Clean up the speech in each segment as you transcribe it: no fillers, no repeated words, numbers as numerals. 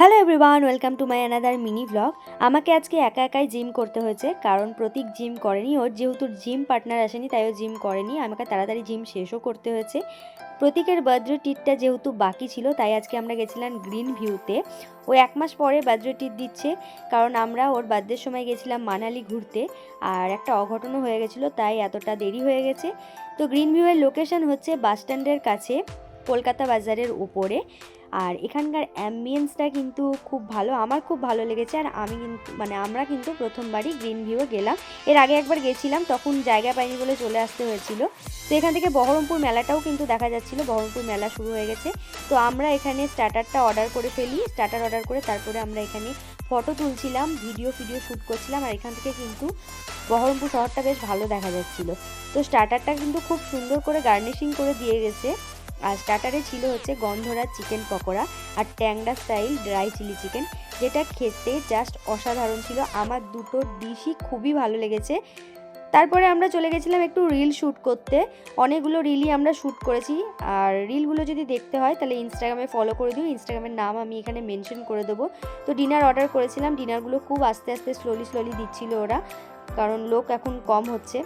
Hello everyone, welcome to my another mini blog. আমাকে আজকে একা একাই জিম করতে হয়েছে, কারণ প্রতীক জিম করেনি। ওর যেহেতু জিম পার্টনার আসেনি, তাই ও জিম করেনি। আমাকে তাড়াতাড়ি জিম শেষও করতে হয়েছে। প্রতীকের বার্থডে ট্রিটটা যেহেতু বাকি ছিল, তাই আজকে আমরা গেছিলাম গ্রিন ভিউতে। ও 1 মাস পরে বার্থডে ট্রিট দিচ্ছে, কারণ আমরা ওর বার্থডের সময় গেছিলাম মানালি ঘুরতে, আর একটা অঘটনও হয়ে গেছিলো, তাই এতটা দেরি হয়ে গেছে। তো গ্রিন ভিউয়ের লোকেশন হচ্ছে বাস স্ট্যান্ডের কাছে, কলকাতা বাজারের উপরে। আর এখানকার অ্যাম্বিয়েন্সটা কিন্তু খুব ভালো, আমার খুব ভালো লেগেছে। আর আমি কিন্তু আমরা কিন্তু প্রথমবারই গ্রিন ভিউয়ে গেলাম। এর আগে একবার গেছিলাম, তখন জায়গা পাইনি বলে চলে আসতে হয়েছিল। তো এখান থেকে বহরমপুর মেলাটাও কিন্তু দেখা যাচ্ছিল, বহরমপুর মেলা শুরু হয়ে গেছে। তো আমরা এখানে স্টার্টারটা অর্ডার করে ফেলি। স্টার্টার অর্ডার করে তারপরে আমরা এখানে ফটো তুলছিলাম, ভিডিও শ্যুট করছিলাম। আর এখান থেকে কিন্তু বহরমপুর শহরটা বেশ ভালো দেখা যাচ্ছিল। তো স্টার্টারটা কিন্তু খুব সুন্দর করে গার্নিশিং করে দিয়ে গেছে। আর স্টার্টারে ছিল হচ্ছে গন্ধরাজ চিকেন পকোড়া আর ট্যাংরা স্টাইল ড্রাই চিলি চিকেন, যেটা খেতে জাস্ট অসাধারণ ছিল। আমার দুটো ডিশই খুবই ভালো লেগেছে। তারপরে আমরা চলে গেছিলাম একটু রিল শ্যুট করতে। অনেকগুলো রিলই আমরা শ্যুট করেছি। আর রিলগুলো যদি দেখতে হয় তাহলে ইনস্টাগ্রামে ফলো করে দিও, ইনস্টাগ্রামের নাম আমি এখানে মেনশন করে দেবো। তো ডিনার অর্ডার করেছিলাম, ডিনারগুলো খুব আস্তে আস্তে স্লোলি দিচ্ছিল ওরা, কারণ লোক এখন কম হচ্ছে।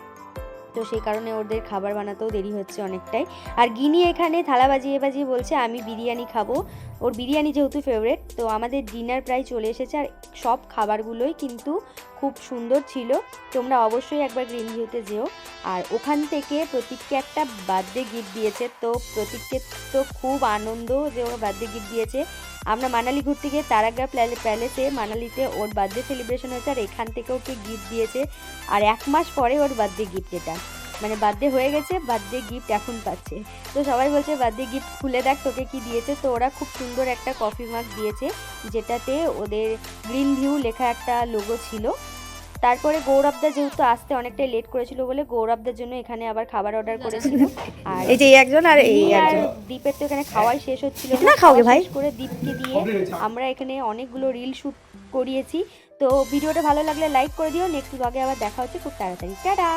তো সেই কারণে ওদের খাবার বানাতেও দেরি হচ্ছে অনেকটাই। আর গিনি এখানে থালা বাজিয়ে বলছে আমি বিরিয়ানি খাবো। ওর বিরিয়ানি যেহেতু ফেভারিট। তো আমাদের ডিনার প্রায় চলে এসেছে, আর সব খাবারগুলোই কিন্তু খুব সুন্দর ছিল। তোমরা অবশ্যই একবার গ্রিন ভিউতে যেও। আর ওখান থেকে প্রতীককে একটা বার্থডে গিফট দিয়েছে। তো প্রতীককে তো খুব আনন্দ যে ওর বার্থডে গিফট দিয়েছে। আমরা মানালি ঘুরতে গিয়ে তারাগা প্যালেসে মানালিতে ওর বার্থডে সেলিব্রেশন হয়েছে, আর এখান থেকে ওকে গিফট দিয়েছে। আর 1 মাস পরে ওর বার্থডে গিফট, এটা বার্থডে হয়ে গেছে, বার্থডে গিফট এখন পাচ্ছে। তো সবাই বলছে বার্থডে গিফট খুলে দেখ তোকে কি দিয়েছে। তো ওরা খুব সুন্দর একটা কফি মাগ দিয়েছে, যেটাতে ওদের গ্রিন ভিউ লেখা একটা লোগো ছিল। তারপরে গৌরবদা যেহেতু আসতে অনেকটাই লেট করেছিল বলে গৌরবদার জন্য এখানে আবার খাবার অর্ডার করেছিল। আর এই যে একজন আর এই একজন দীপের তো এখানে খাওয়াই শেষ হচ্ছিল না, খাওগে ভাই করে দীপকে দিয়ে আমরা এখানে অনেকগুলো রিল শ্যুট করিয়েছি। তো ভিডিওটা ভালো লাগলে লাইক করে দিও। নেক্সট ব্লগে আবার দেখা হচ্ছে খুব তাড়াতাড়ি। টাটা।